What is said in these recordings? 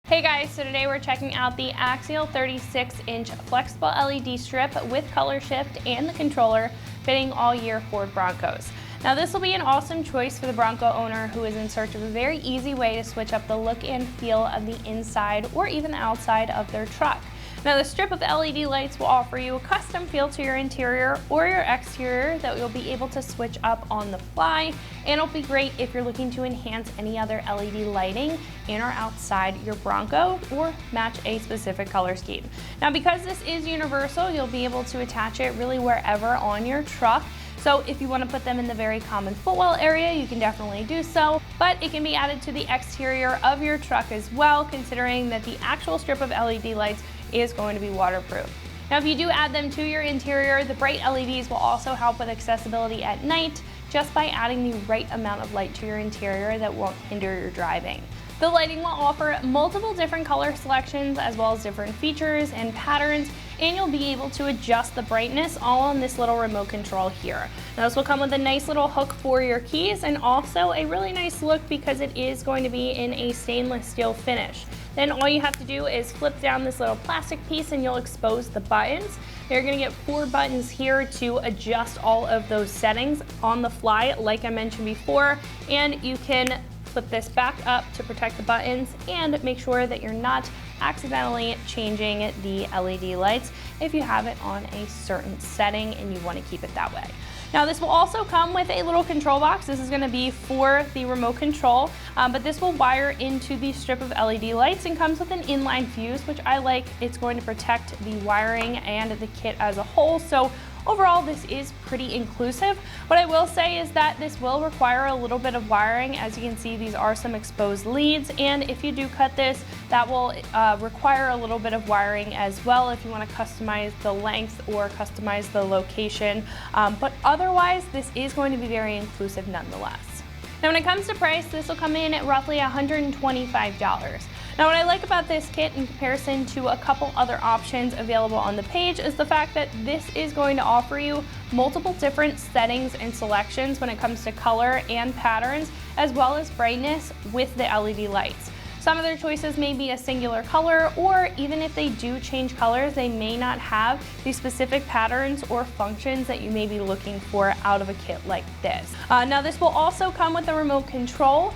Hey guys, so today we're checking out the Axial 36-inch flexible LED strip with ColorSHIFT and the controller fitting all year Ford Broncos. Now this will be an awesome choice for the Bronco owner who is in search of a very easy way to switch up the look and feel of the inside or even the outside of their truck. Now the strip of LED lights will offer you a custom feel to your interior or your exterior that you'll be able to switch up on the fly, and it'll be great if you're looking to enhance any other LED lighting in or outside your Bronco or match a specific color scheme. Now because this is universal, you'll be able to attach it really wherever on your truck. So if you want to put them in the very common footwell area, you can definitely do so, but it can be added to the exterior of your truck as well, considering that the actual strip of LED lights is going to be waterproof. Now if you do add them to your interior, the bright LEDs will also help with accessibility at night just by adding the right amount of light to your interior that won't hinder your driving. The lighting will offer multiple different color selections as well as different features and patterns, and you'll be able to adjust the brightness all on this little remote control here. Now this will come with a nice little hook for your keys and also a really nice look because it is going to be in a stainless steel finish. Then all you have to do is flip down this little plastic piece and you'll expose the buttons. You're going to get 4 buttons here to adjust all of those settings on the fly, like I mentioned before, and you can flip this back up to protect the buttons and make sure that you're not accidentally changing the LED lights if you have it on a certain setting and you want to keep it that way. Now this will also come with a little control box. This is going to be for the remote control, but this will wire into the strip of LED lights and comes with an inline fuse, which I like. It's going to protect the wiring and the kit as a whole. So overall, this is pretty inclusive. What I will say is that this will require a little bit of wiring. As you can see, these are some exposed leads, and if you do cut this, that will require a little bit of wiring as well if you want to customize the length or customize the location. But otherwise, this is going to be very inclusive nonetheless. Now when it comes to price, this will come in at roughly $125. Now what I like about this kit in comparison to a couple other options available on the page is the fact that this is going to offer you multiple different settings and selections when it comes to color and patterns, as well as brightness with the LED lights. Some of their choices may be a singular color, or even if they do change colors, they may not have the specific patterns or functions that you may be looking for out of a kit like this. Now this will also come with a remote control.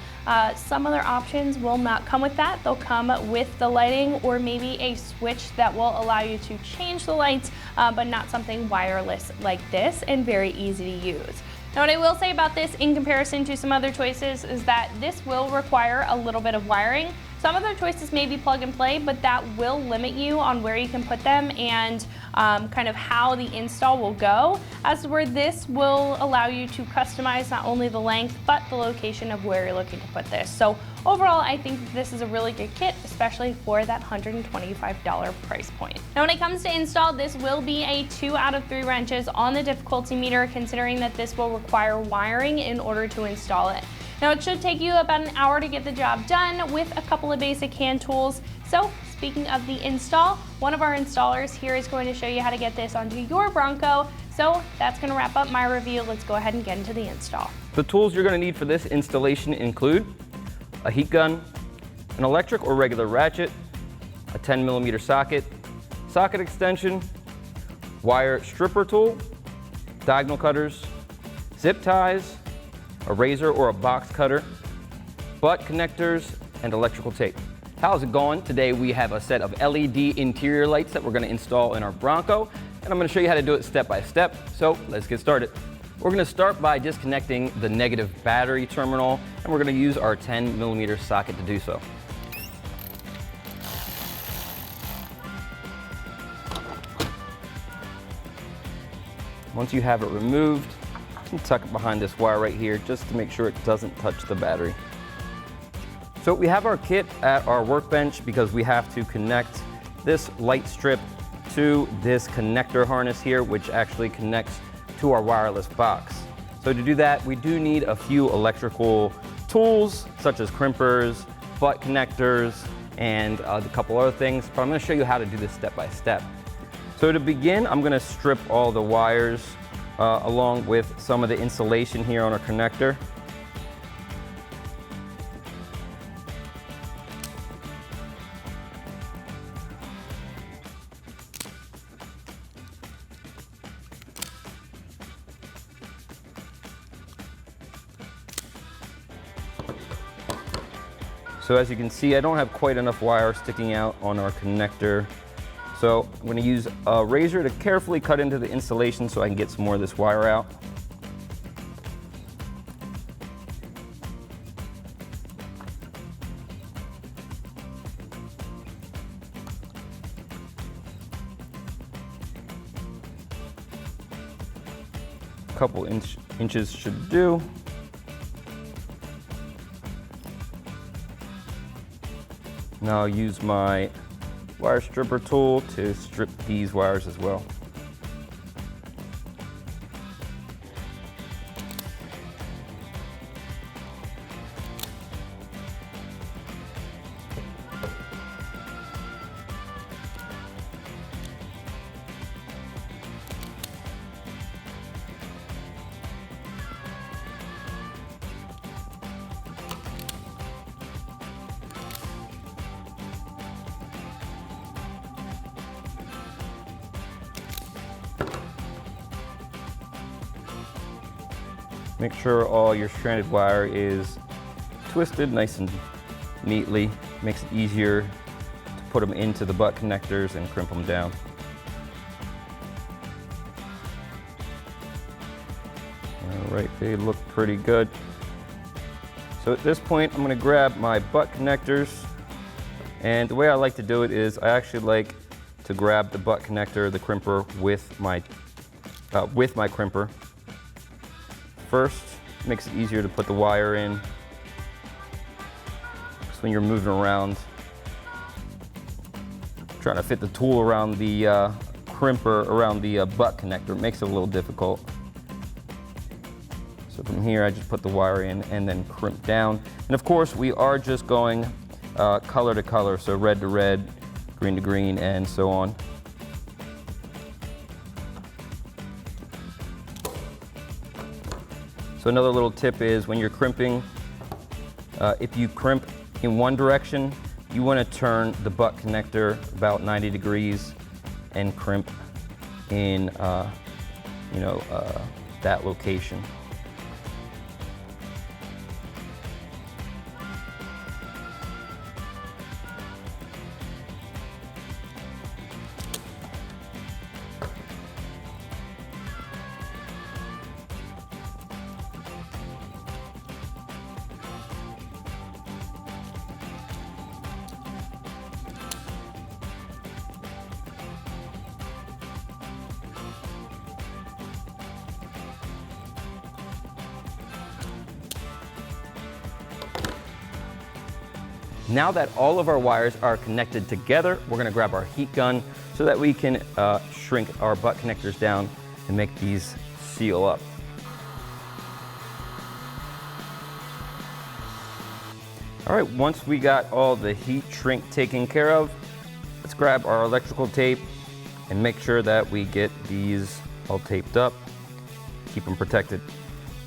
Some other options will not come with that. They'll come with the lighting or maybe a switch that will allow you to change the lights, but not something wireless like this and very easy to use. Now what I will say about this in comparison to some other choices is that this will require a little bit of wiring. Some other choices may be plug and play, but that will limit you on where you can put them and kind of how the install will go, as where this will allow you to customize not only the length, but the location of where you're looking to put this. So overall, I think this is a really good kit, especially for that $125 price point. Now when it comes to install, this will be a 2 out of 3 wrenches on the difficulty meter, considering that this will require wiring in order to install it. Now it should take you about an hour to get the job done with a couple of basic hand tools. So speaking of the install, one of our installers here is going to show you how to get this onto your Bronco. So that's going to wrap up my review. Let's go ahead and get into the install. The tools you're going to need for this installation include a heat gun, an electric or regular ratchet, a 10mm socket, socket extension, wire stripper tool, diagonal cutters, zip ties, a razor or a box cutter, butt connectors, and electrical tape. How's it going? Today we have a set of LED interior lights that we're going to install in our Bronco, and I'm going to show you how to do it step by step. So let's get started. We're going to start by disconnecting the negative battery terminal, and we're going to use our 10mm socket to do so. Once you have it removed, you can tuck it behind this wire right here just to make sure it doesn't touch the battery. So we have our kit at our workbench because we have to connect this light strip to this connector harness here, which actually connects to our wireless box. So to do that, we do need a few electrical tools such as crimpers, butt connectors, and a couple other things, but I'm going to show you how to do this step by step. So to begin, I'm going to strip all the wires along with some of the insulation here on our connector. So as you can see, I don't have quite enough wire sticking out on our connector. So I'm going to use a razor to carefully cut into the insulation so I can get some more of this wire out. A couple inches should do. Now I'll use my wire stripper tool to strip these wires as well. Make sure all your stranded wire is twisted nice and neatly. Makes it easier to put them into the butt connectors and crimp them down. All right, they look pretty good. So at this point, I'm going to grab my butt connectors, and the way I like to do it is I actually like to grab the butt connector, the crimper, with my crimper. First, makes it easier to put the wire in. Because when you're moving around, trying to fit the tool around the crimper, around the butt connector, it makes it a little difficult. So from here, I just put the wire in and then crimp down. And of course, we are just going color to color, so red to red, green to green, and so on. So another little tip is when you're crimping, if you crimp in one direction, you want to turn the butt connector about 90 degrees and crimp in that location. Now that all of our wires are connected together, we're going to grab our heat gun so that we can shrink our butt connectors down and make these seal up. All right, once we got all the heat shrink taken care of, let's grab our electrical tape and make sure that we get these all taped up, keep them protected.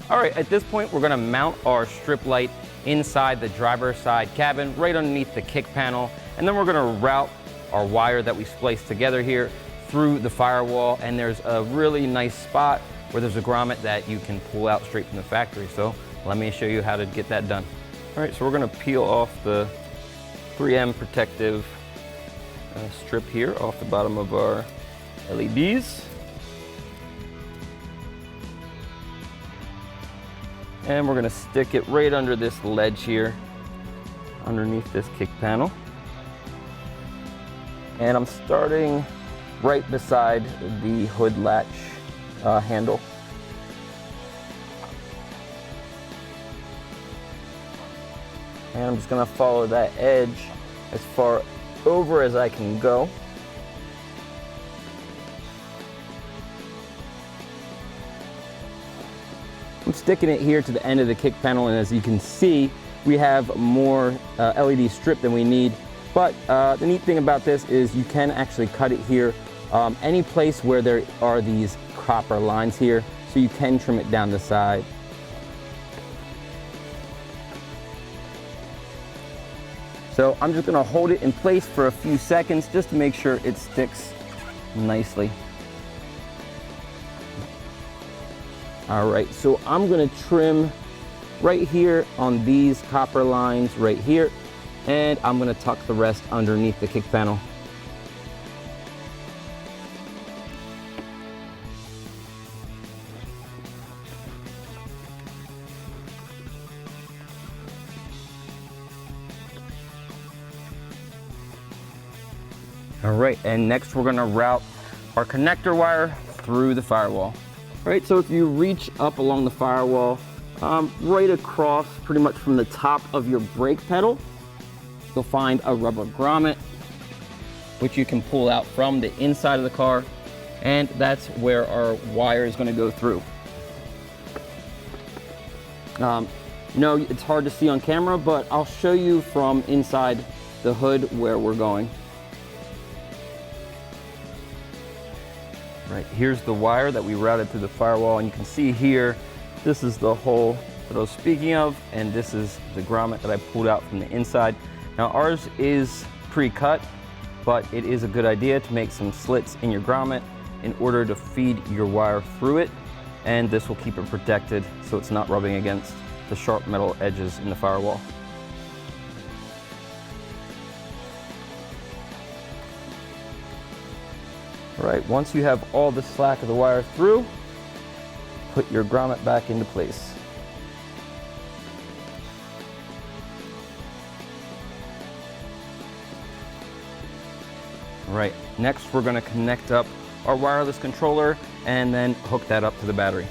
All right, at this point, we're going to mount our strip light inside the driver's side cabin, right underneath the kick panel, and then we're going to route our wire that we spliced together here through the firewall, and there's a really nice spot where there's a grommet that you can pull out straight from the factory. So let me show you how to get that done. All right, so we're going to peel off the 3M protective strip here off the bottom of our LEDs. And we're going to stick it right under this ledge here, underneath this kick panel. And I'm starting right beside the hood latch handle. And I'm just going to follow that edge as far over as I can go. I'm sticking it here to the end of the kick panel, and as you can see, we have more LED strip than we need. But the neat thing about this is you can actually cut it here any place where there are these copper lines here, so you can trim it down the side. So I'm just going to hold it in place for a few seconds just to make sure it sticks nicely. All right, so I'm going to trim right here on these copper lines right here, and I'm gonna tuck the rest underneath the kick panel. All right, and next we're gonna route our connector wire through the firewall. All right, so if you reach up along the firewall, right across pretty much from the top of your brake pedal, you'll find a rubber grommet, which you can pull out from the inside of the car, and that's where our wire is gonna go through. No, it's hard to see on camera, but I'll show you from inside the hood where we're going. Right, here's the wire that we routed through the firewall, and you can see here, this is the hole that I was speaking of, and this is the grommet that I pulled out from the inside. Now ours is pre-cut, but it is a good idea to make some slits in your grommet in order to feed your wire through it, and this will keep it protected so it's not rubbing against the sharp metal edges in the firewall. All right, once you have all the slack of the wire through, put your grommet back into place. All right, next we're gonna connect up our wireless controller and then hook that up to the battery.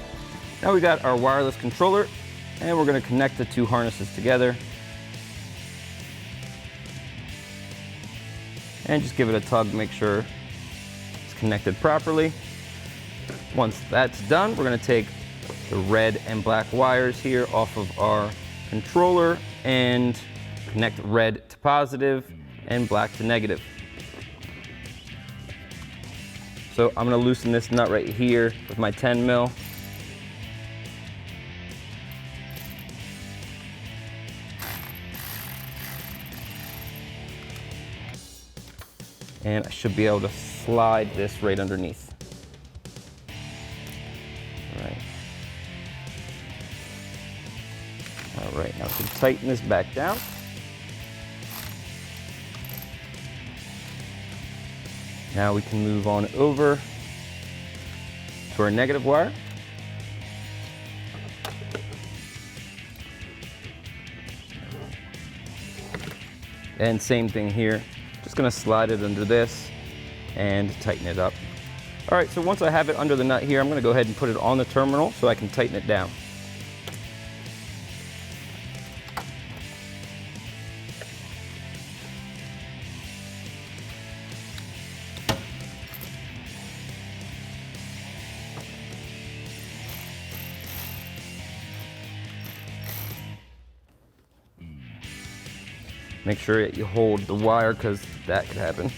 Now we got our wireless controller, and we're gonna connect the two harnesses together. And just give it a tug to make sure connected properly. Once that's done, we're going to take the red and black wires here off of our controller and connect red to positive and black to negative. So I'm going to loosen this nut right here with my 10 mil. And I should be able to slide this right underneath. All right, now we can tighten this back down. Now we can move on over to our negative wire. And same thing here, just gonna slide it under this and tighten it up. All right, so once I have it under the nut here, I'm gonna go ahead and put it on the terminal so I can tighten it down. Make sure that you hold the wire because that could happen.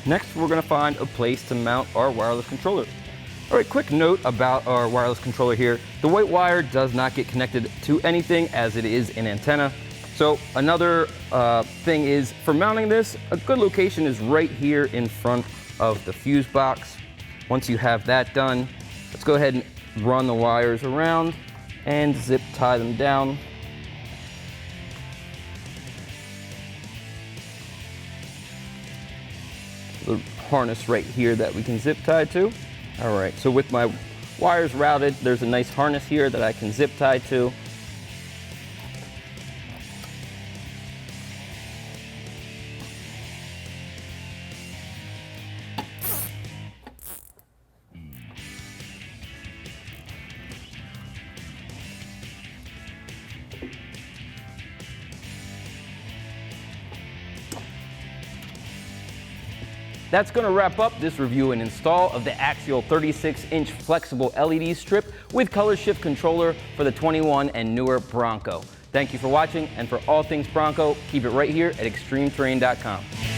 Next, we're going to find a place to mount our wireless controller. All right, quick note about our wireless controller here. The white wire does not get connected to anything as it is an antenna. So another thing is for mounting this, a good location is right here in front of the fuse box. Once you have that done, let's go ahead and run the wires around and zip tie them down. The harness right here that we can zip tie to. All right, so with my wires routed, there's a nice harness here that I can zip tie to. That's going to wrap up this review and install of the Axial 36-inch flexible LED strip with ColorSHIFT controller for the 21 and newer Bronco. Thank you for watching, and for all things Bronco, keep it right here at extremeterrain.com.